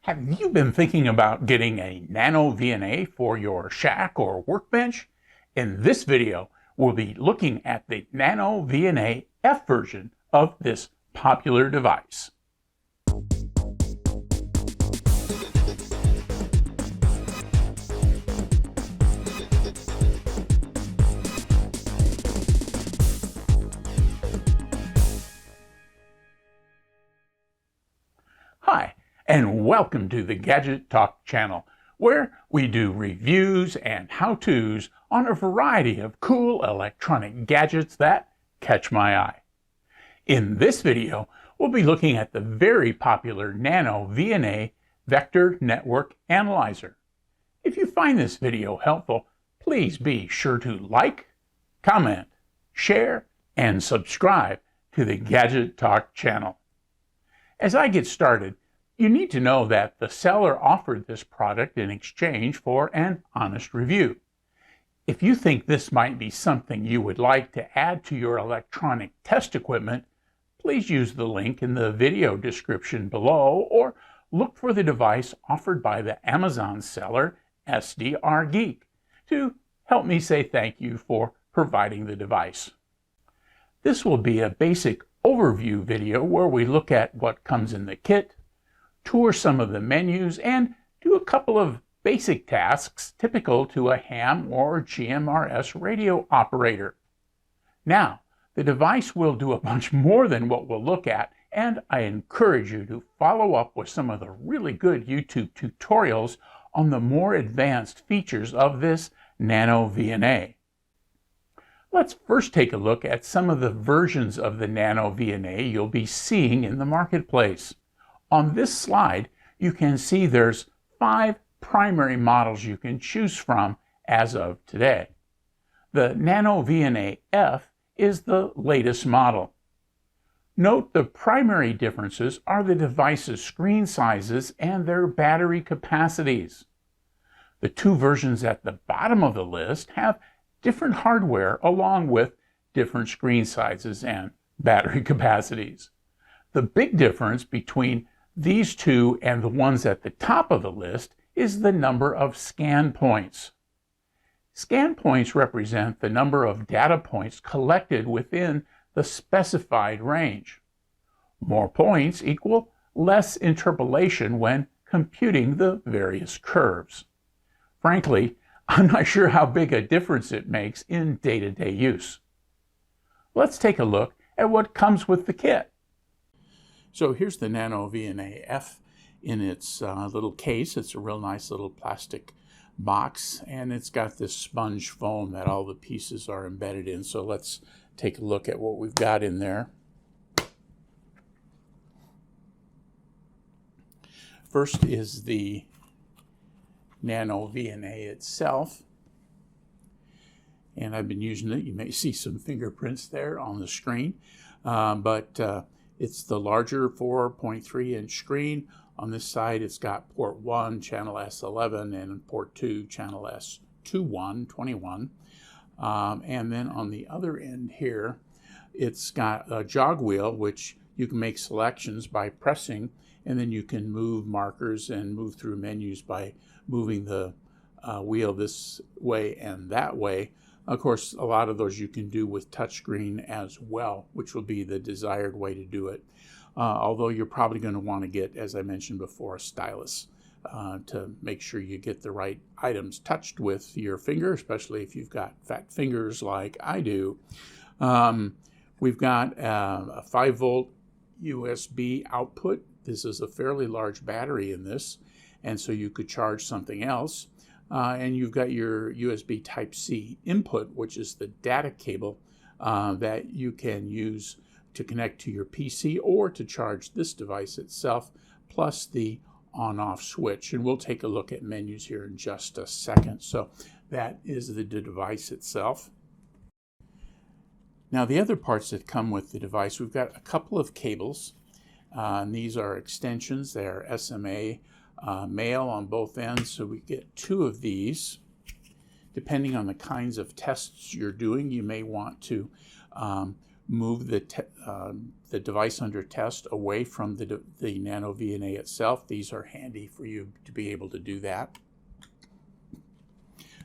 Have you been thinking about getting a NanoVNA for your shack or workbench? In this video, we'll be looking at the NanoVNA F version of this popular device. Hi, and welcome to the Gadget Talk channel, where we do reviews and how-tos on a variety of cool electronic gadgets that catch my eye. In this video, we'll be looking at the very popular NanoVNA Vector Network Analyzer. If you find this video helpful, please be sure to like, comment, share, and subscribe to the Gadget Talk channel. As I get started, you need to know that the seller offered this product in exchange for an honest review. If you think this might be something you would like to add to your electronic test equipment, please use the link in the video description below or look for the device offered by the Amazon seller SWR Geek to help me say thank you for providing the device. This will be a basic overview video where we look at what comes in the kit, tour some of the menus, and do a couple of basic tasks typical to a ham or GMRS radio operator. Now, the device will do a bunch more than what we'll look at, and I encourage you to follow up with some of the really good YouTube tutorials on the more advanced features of this NanoVNA. Let's first take a look at some of the versions of the NanoVNA you'll be seeing in the marketplace. On this slide, you can see there's 5 primary models you can choose from as of today. The NanoVNA F is the latest model. Note the primary differences are the device's screen sizes and their battery capacities. The 2 versions at the bottom of the list have different hardware along with different screen sizes and battery capacities. The big difference between these 2 and the ones at the top of the list is the number of scan points. Scan points represent the number of data points collected within the specified range. More points equal less interpolation when computing the various curves. Frankly, I'm not sure how big a difference it makes in day-to-day use. Let's take a look at what comes with the kit. So here's the NanoVNA F in its little case. It's a real nice little plastic box, and it's got this sponge foam that all the pieces are embedded in. So let's take a look at what we've got in there. First is the NanoVNA itself, and I've been using it. You may see some fingerprints there on the screen, it's the larger 4.3-inch screen. On this side, it's got port 1, channel S11, and port 2, channel S21. And then on the other end here, it's got a jog wheel, which you can make selections by pressing, and then you can move markers and move through menus by moving the wheel this way and that way. Of course, a lot of those you can do with touchscreen as well, which will be the desired way to do it. Although you're probably going to want to get, as I mentioned before, a stylus to make sure you get the right items touched with your finger, especially if you've got fat fingers like I do. We've got a 5-volt USB output. This is a fairly large battery in this, and so you could charge something else. And you've got your USB Type-C input, which is the data cable that you can use to connect to your PC or to charge this device itself, plus the on-off switch. And we'll take a look at menus here in just a second. So that is the device itself. Now the other parts that come with the device, we've got a couple of cables. And these are extensions. They're SMA male on both ends, so we get 2 of these. Depending on the kinds of tests you're doing, you may want to move the device under test away from the NanoVNA itself. These are handy for you to be able to do that.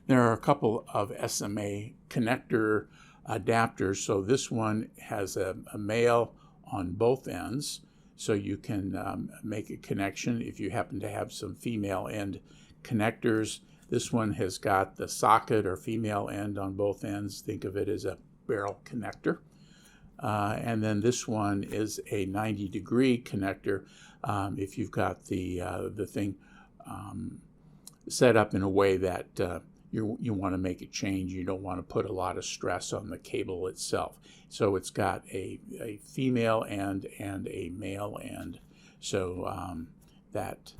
There are a couple of SMA connector adapters. So this one has a male on both ends, so you can make a connection if you happen to have some female end connectors. This one has got the socket or female end on both ends. Think of it as a barrel connector. And then this one is a 90-degree connector. If you've got the thing set up in a way that you want to make a change, you don't want to put a lot of stress on the cable itself. So it's got a female end and a male end. So that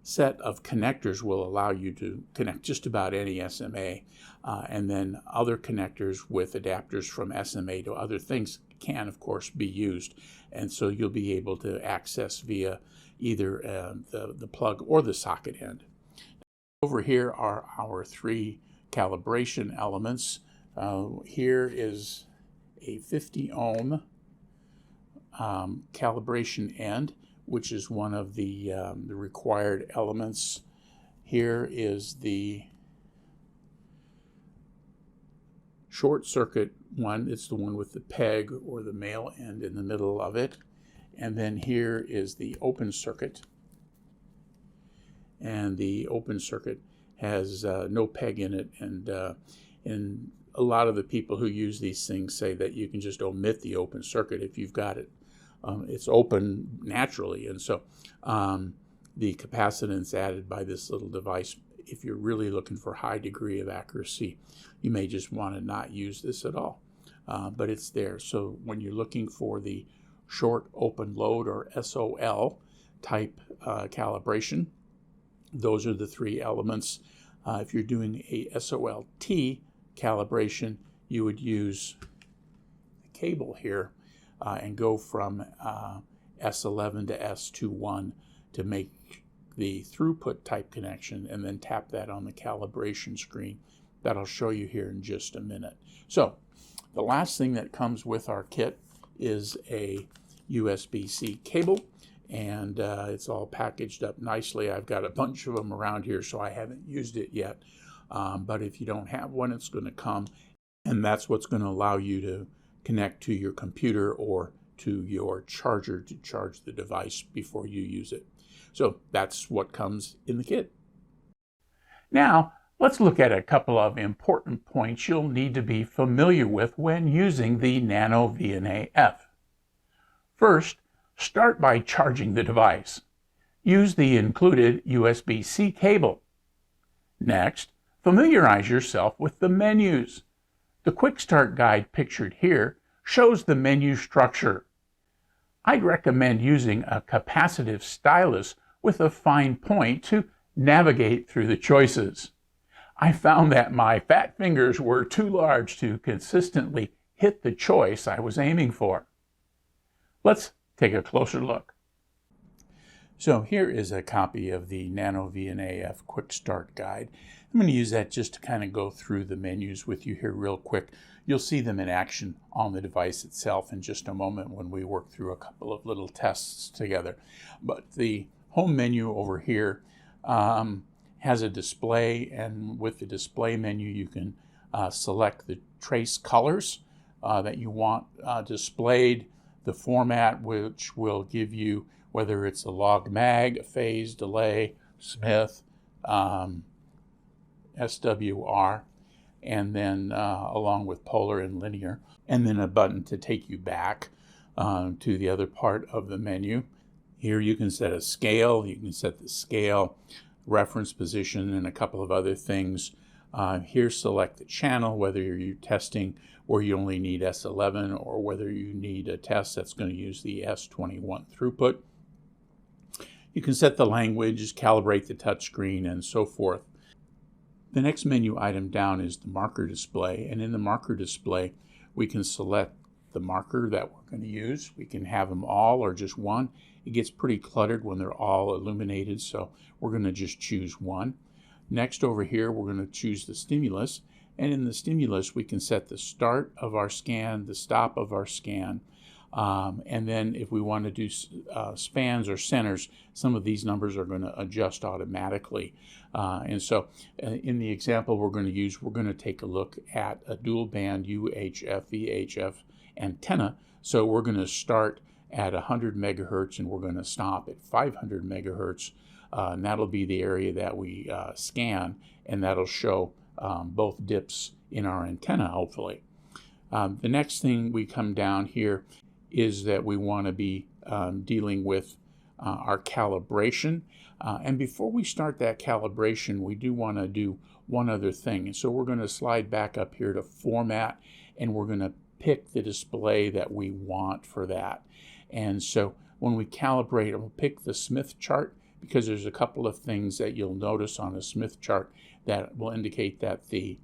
set of connectors will allow you to connect just about any SMA, and then other connectors with adapters from SMA to other things can, of course, be used. And so you'll be able to access via either the plug or the socket end. Over here are our 3 calibration elements. Here is a 50 ohm calibration end, which is one of the required elements. Here is the short circuit one. It's the one with the peg or the male end in the middle of it. And then here is the open circuit. And the open circuit has no peg in it. And a lot of the people who use these things say that you can just omit the open circuit if you've got it. It's open naturally, and so the capacitance added by this little device, if you're really looking for high degree of accuracy, you may just want to not use this at all, but it's there. So when you're looking for the short open load or SOL type calibration, those are the 3 elements. If you're doing a SOLT calibration, you would use the cable here and go from S11 to S21 to make the throughput type connection, and then tap that on the calibration screen. That'll show you here in just a minute. So the last thing that comes with our kit is a USB-C cable, and it's all packaged up nicely. I've got a bunch of them around here, so I haven't used it yet. But if you don't have one, it's going to come, and that's what's going to allow you to connect to your computer or to your charger to charge the device before you use it. So that's what comes in the kit. Now, let's look at a couple of important points you'll need to be familiar with when using the NanoVNA-F. First, start by charging the device. Use the included USB-C cable. Next, familiarize yourself with the menus. The Quick Start Guide pictured here shows the menu structure. I'd recommend using a capacitive stylus with a fine point to navigate through the choices. I found that my fat fingers were too large to consistently hit the choice I was aiming for. Let's take a closer look. So here is a copy of the NanoVNA-F Quick Start Guide. I'm going to use that just to kind of go through the menus with you here real quick. You'll see them in action on the device itself in just a moment when we work through a couple of little tests together. But the home menu over here has a display, and with the display menu you can select the trace colors that you want displayed, the format which will give you whether it's a log mag, a phase, delay, Smith, SWR, and then along with polar and linear, and then a button to take you back to the other part of the menu. Here you can set a scale, you can set the scale, reference position, and a couple of other things. Here select the channel, whether you're testing where you only need S11 or whether you need a test that's going to use the S21 throughput. You can set the language, calibrate the touchscreen, and so forth. The next menu item down is the marker display, and in the marker display we can select the marker that we're going to use. We can have them all or just one. It gets pretty cluttered when they're all illuminated, so we're going to just choose one. Next over here we're going to choose the stimulus, And in the stimulus, we can set the start of our scan, the stop of our scan, and then if we want to do spans or centers, some of these numbers are going to adjust automatically. And so in the example we're going to use, we're going to take a look at a dual band UHF VHF antenna. So we're going to start at 100 megahertz and we're going to stop at 500 megahertz. And that'll be the area that we scan, and that'll show both dips in our antenna, hopefully. The next thing we come down here is that we want to be dealing with our calibration. And before we start that calibration, we do want to do one other thing. And so we're going to slide back up here to Format, and we're going to pick the display that we want for that. And so when we calibrate, we'll pick the Smith chart, because there's a couple of things that you'll notice on a Smith chart that will indicate that the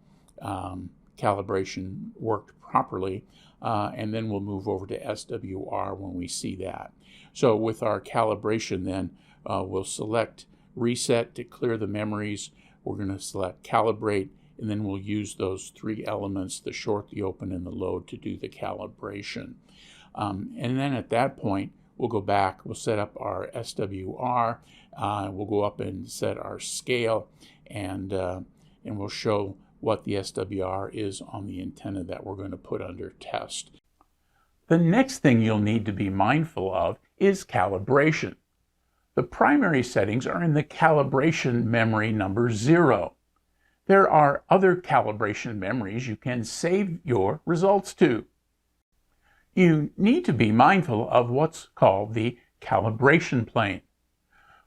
calibration worked properly. And then we'll move over to SWR when we see that. So with our calibration then, we'll select Reset to clear the memories. We're going to select Calibrate, and then we'll use those three elements, the short, the open, and the load, to do the calibration. And then at that point, we'll go back, we'll set up our SWR, we'll go up and set our scale, and we'll show what the SWR is on the antenna that we're going to put under test. The next thing you'll need to be mindful of is calibration. The primary settings are in the calibration memory number 0. There are other calibration memories you can save your results to. You need to be mindful of what's called the calibration plane.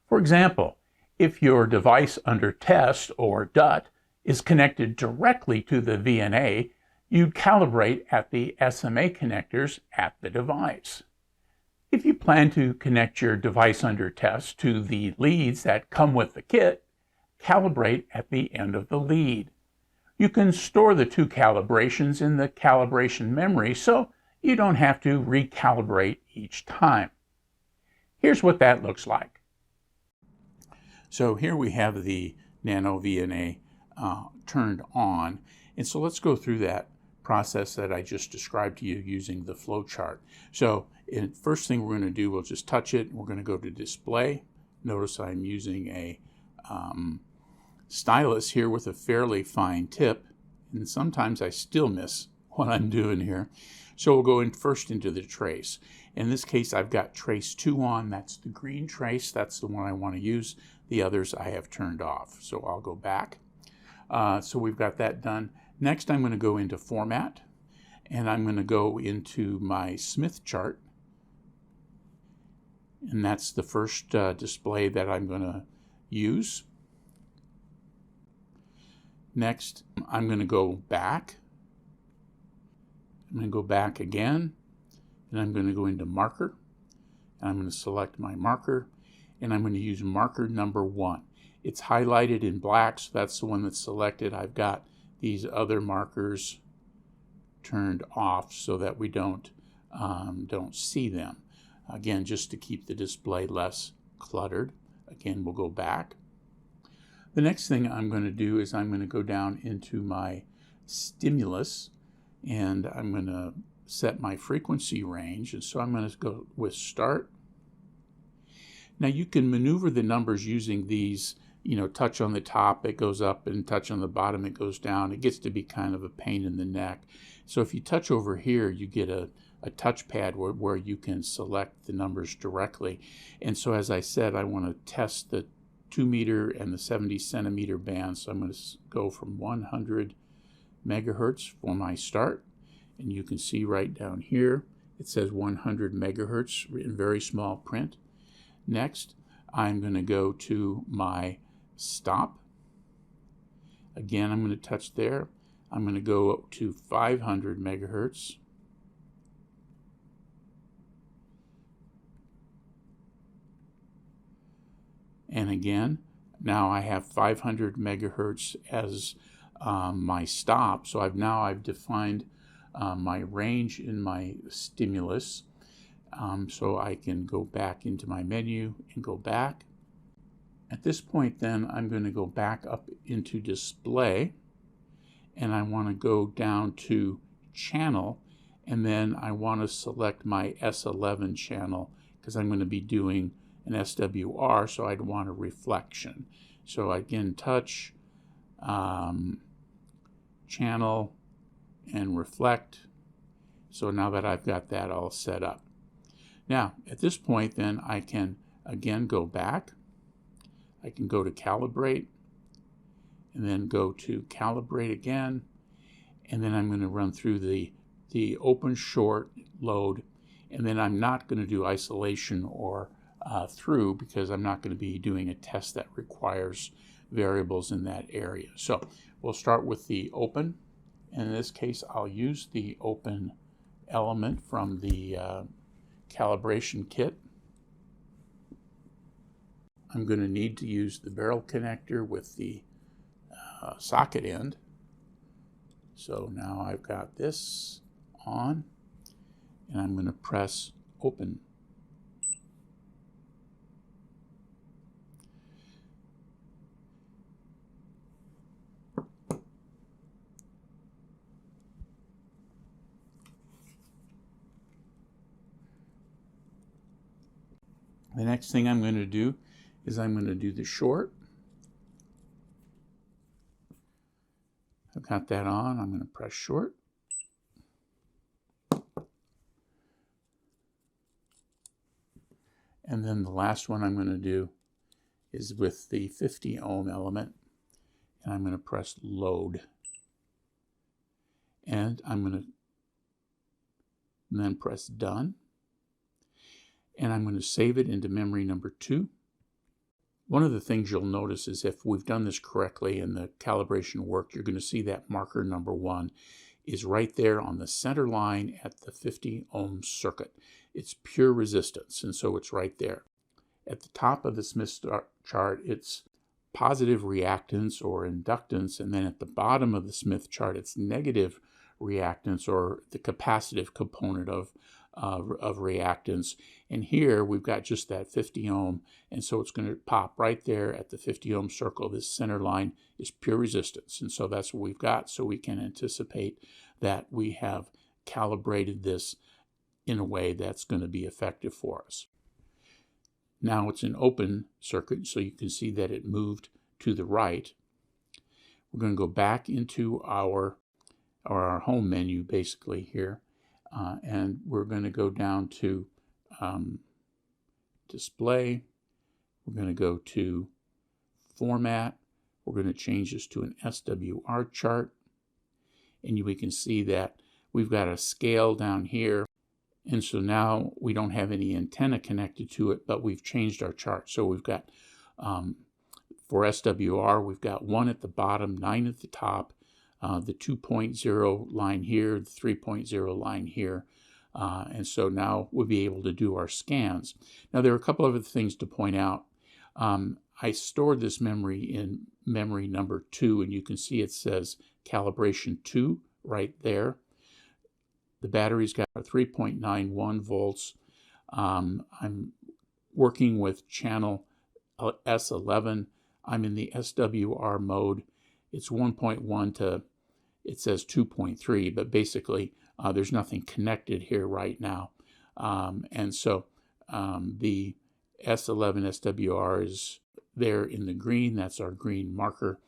For example, if your device under test, or DUT, is connected directly to the VNA, you'd calibrate at the SMA connectors at the device. If you plan to connect your device under test to the leads that come with the kit, calibrate at the end of the lead. You can store the two calibrations in the calibration memory so you don't have to recalibrate each time. Here's what that looks like. So here we have the NanoVNA turned on, and so let's go through that process that I just described to you using the flow chart. So first thing we're going to do, we'll just touch it. We're going to go to Display. Notice I'm using a stylus here with a fairly fine tip, and sometimes I still miss what I'm doing here. So we'll go first into the trace. In this case, I've got trace 2 on. That's the green trace. That's the one I want to use. The others I have turned off. So I'll go back. So we've got that done. Next, I'm going to go into Format, and I'm going to go into my Smith chart. And that's the first display that I'm going to use. Next, I'm going to go back. I'm going to go back again, and I'm going to go into Marker, and I'm going to select my marker, and I'm going to use marker number 1. It's highlighted in black, so that's the one that's selected. I've got these other markers turned off so that we don't see them. Again, just to keep the display less cluttered. Again, we'll go back. The next thing I'm going to do is I'm going to go down into my stimulus, and I'm going to set my frequency range. And so I'm going to go with Start. Now you can maneuver the numbers using these, touch on the top, it goes up, and touch on the bottom, it goes down. It gets to be kind of a pain in the neck. So if you touch over here, you get a touchpad where you can select the numbers directly. And so as I said, I want to test the 2 meter and the 70 centimeter band. So I'm going to go from 100 megahertz for my start. And you can see right down here, it says 100 megahertz in very small print. Next, I'm going to go to my stop. Again, I'm going to touch there. I'm going to go up to 500 megahertz. And again, now I have 500 megahertz as my stop. So I've defined my range in my stimulus. So I can go back into my menu and go back. At this point then, I'm going to go back up into Display, and I want to go down to channel, and then I want to select my S11 channel because I'm going to be doing an SWR, so I'd want a reflection. So again, touch, channel, and reflect. So now that I've got that all set up. Now, at this point, then I can again go back. I can go to calibrate, and then go to calibrate again, and then I'm going to run through the open short load, and then I'm not going to do isolation or through, because I'm not going to be doing a test that requires variables in that area. So we'll start with the open. In this case, I'll use the open element from the calibration kit. I'm going to need to use the barrel connector with the socket end. So now I've got this on, and I'm going to press open. The next thing I'm going to do is I'm going to do the short. I've got that on. I'm going to press short. And then the last one I'm going to do is with the 50 ohm element, and I'm going to press load. And I'm going to then press done. And I'm going to save it into memory number 2. One of the things you'll notice is if we've done this correctly in the calibration work, you're going to see that marker number 1 is right there on the center line at the 50 ohm circuit. It's pure resistance, and so it's right there. At the top of the Smith chart, it's positive reactance or inductance, and then at the bottom of the Smith chart, it's negative reactance or the capacitive component of reactance. And here we've got just that 50 ohm, and so it's going to pop right there at the 50 ohm circle. This center line is pure resistance, and so that's what we've got. So we can anticipate that we have calibrated this in a way that's going to be effective for us. Now it's an open circuit, so you can see that it moved to the right. We're going to go back into our home menu basically here, and we're going to go down to display. We're going to go to format. We're going to change this to an SWR chart, and we can see that we've got a scale down here. And so now we don't have any antenna connected to it, but we've changed our chart. So we've got, for SWR, we've got 1 at the bottom, 9 at the top, the 2.0 line here, the 3.0 line here. And so now we'll be able to do our scans. Now there are a couple of other things to point out. I stored this memory in memory number 2, and you can see it says calibration 2 right there. The battery's got 3.91 volts. I'm working with channel S11. I'm in the SWR mode. It's 1.1 to, it says 2.3, but basically there's nothing connected here right now. And so the S11 SWR is there in the green. That's our green marker.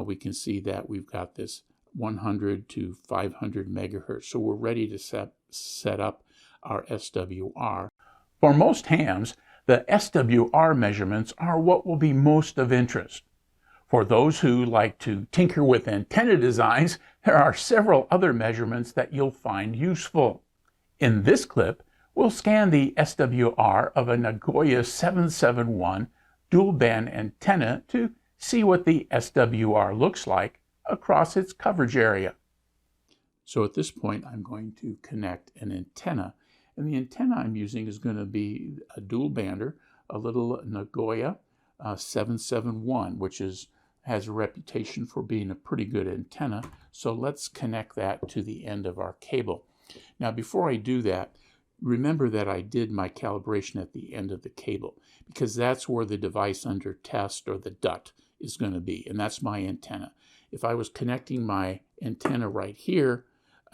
We can see that we've got this 100 to 500 megahertz. So we're ready to set up our SWR. For most hams, the SWR measurements are what will be most of interest. For those who like to tinker with antenna designs, there are several other measurements that you'll find useful. In this clip, we'll scan the SWR of a Nagoya 771 dual band antenna to see what the SWR looks like across its coverage area. So at this point, I'm going to connect an antenna, and the antenna I'm using is going to be a dual bander, a little Nagoya 771, which has a reputation for being a pretty good antenna. So let's connect that to the end of our cable. Now, before I do that, remember that I did my calibration at the end of the cable, because that's where the device under test, or the DUT, is going to be, and that's my antenna. If I was connecting my antenna right here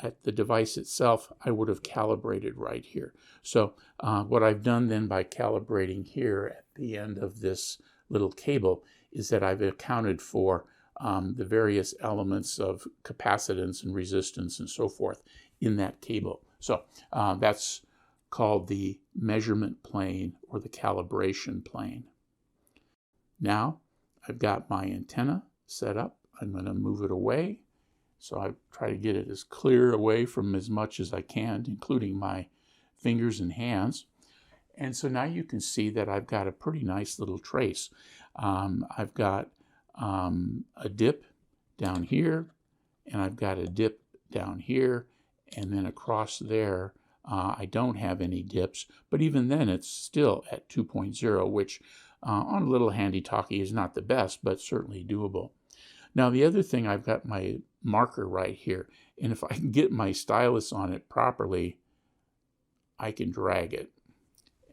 at the device itself, I would have calibrated right here. So what I've done then by calibrating here at the end of this little cable is that I've accounted for the various elements of capacitance and resistance and so forth in that cable. So that's called the measurement plane or the calibration plane. Now I've got my antenna set up. I'm going to move it away. So I try to get it as clear away from as much as I can, including my fingers and hands. And so now you can see that I've got a pretty nice little trace. I've got a dip down here, and I've got a dip down here, and then across there I don't have any dips, but even then it's still at 2.0, which on a little handy-talkie is not the best, but certainly doable. Now the other thing, I've got my marker right here, and if I can get my stylus on it properly, I can drag it,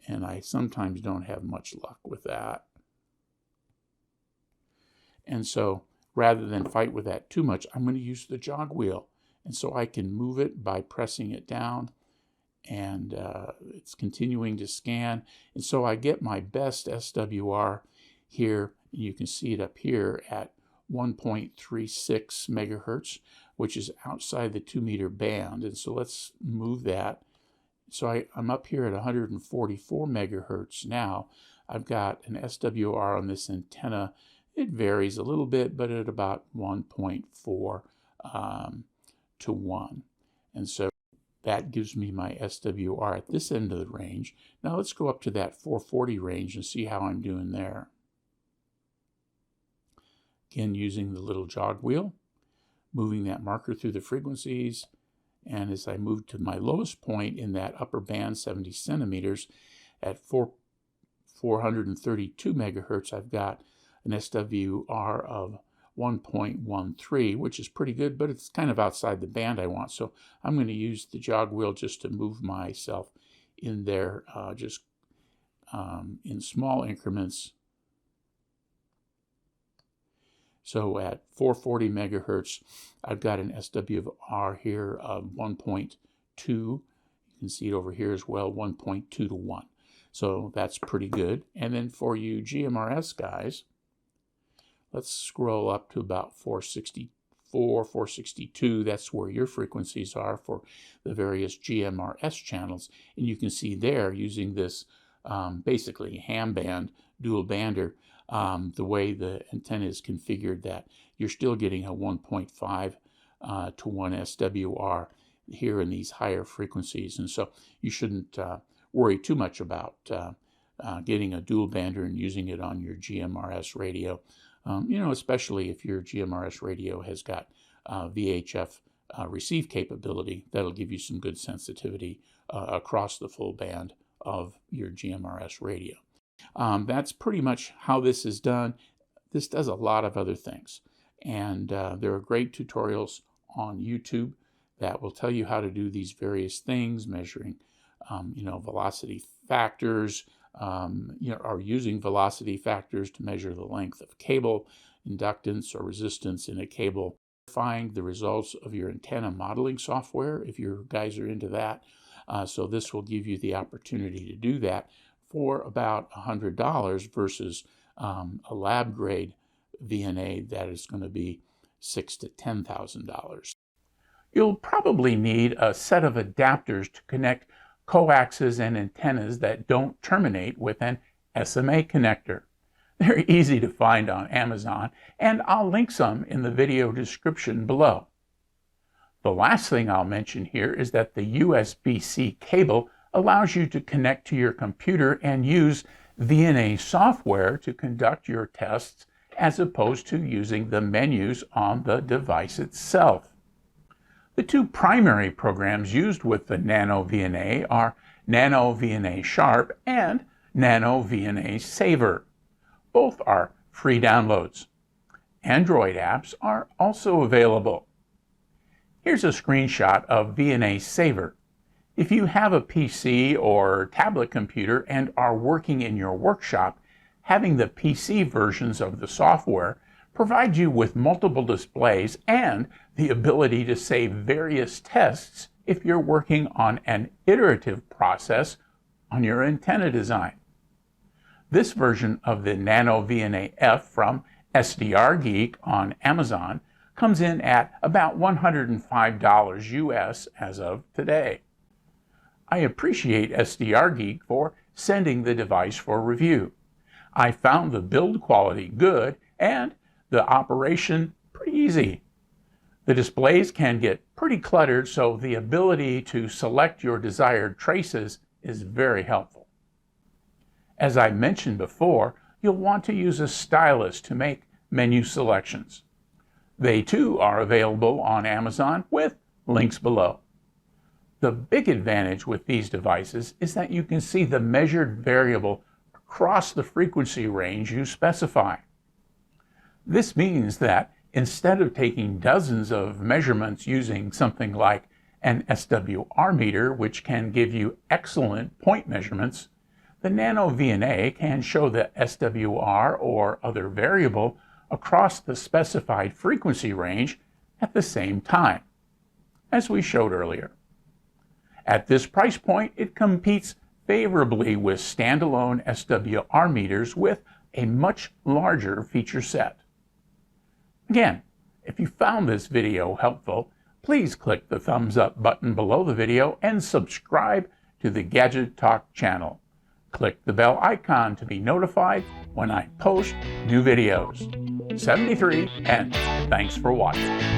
and I sometimes don't have much luck with that. And so rather than fight with that too much, I'm going to use the jog wheel, and so I can move it by pressing it down, and it's continuing to scan, and so I get my best SWR here, and you can see it up here at 1.36 megahertz, which is outside the 2-meter band. And so let's move that. So I'm up here at 144 megahertz now. I've got an SWR on this antenna. It varies a little bit, but at about 1.4 to 1. And so that gives me my SWR at this end of the range. Now let's go up to that 440 range and see how I'm doing there. Again, using the little jog wheel, moving that marker through the frequencies, and as I move to my lowest point in that upper band, 70 centimeters, at 432 megahertz, I've got an SWR of 1.13, which is pretty good, but it's kind of outside the band I want. So I'm going to use the jog wheel just to move myself in there, in small increments. So at 440 megahertz, I've got an SWR here of 1.2. You can see it over here as well, 1.2 to 1. So that's pretty good. And then for you GMRS guys, let's scroll up to about 464, 462. That's where your frequencies are for the various GMRS channels. And you can see there, using this basically ham band, dual bander, the way the antenna is configured, that you're still getting a 1.5 to 1 SWR here in these higher frequencies. And so you shouldn't worry too much about getting a dual bander and using it on your GMRS radio, especially if your GMRS radio has got VHF receive capability. That'll give you some good sensitivity across the full band of your GMRS radio. That's pretty much how this is done. This does a lot of other things, and there are great tutorials on YouTube that will tell you how to do these various things, measuring velocity factors, or using velocity factors to measure the length of cable, inductance or resistance in a cable, verifying the results of your antenna modeling software if you guys are into that. So this will give you the opportunity to do that for about $100 versus a lab grade VNA that is going to be $6,000 to $10,000. You'll probably need a set of adapters to connect coaxes and antennas that don't terminate with an SMA connector. They're easy to find on Amazon, and I'll link some in the video description below. The last thing I'll mention here is that the USB-C cable allows you to connect to your computer and use VNA software to conduct your tests as opposed to using the menus on the device itself. The two primary programs used with the NanoVNA are NanoVNA Sharp and NanoVNA Saver. Both are free downloads. Android apps are also available. Here's a screenshot of VNA Saver. If you have a PC or tablet computer and are working in your workshop, having the PC versions of the software provides you with multiple displays and the ability to save various tests if you're working on an iterative process on your antenna design. This version of the NanoVNA F from SDR Geek on Amazon comes in at about $105 US as of today. I appreciate SDR Geek for sending the device for review. I found the build quality good and the operation pretty easy. The displays can get pretty cluttered, so the ability to select your desired traces is very helpful. As I mentioned before, you'll want to use a stylus to make menu selections. They too are available on Amazon with links below. The big advantage with these devices is that you can see the measured variable across the frequency range you specify. This means that instead of taking dozens of measurements using something like an SWR meter, which can give you excellent point measurements, the NanoVNA can show the SWR or other variable across the specified frequency range at the same time, as we showed earlier. At this price point, it competes favorably with standalone SWR meters with a much larger feature set. Again, if you found this video helpful, please click the thumbs up button below the video and subscribe to the Gadget Talk channel. Click the bell icon to be notified when I post new videos. 73, and thanks for watching.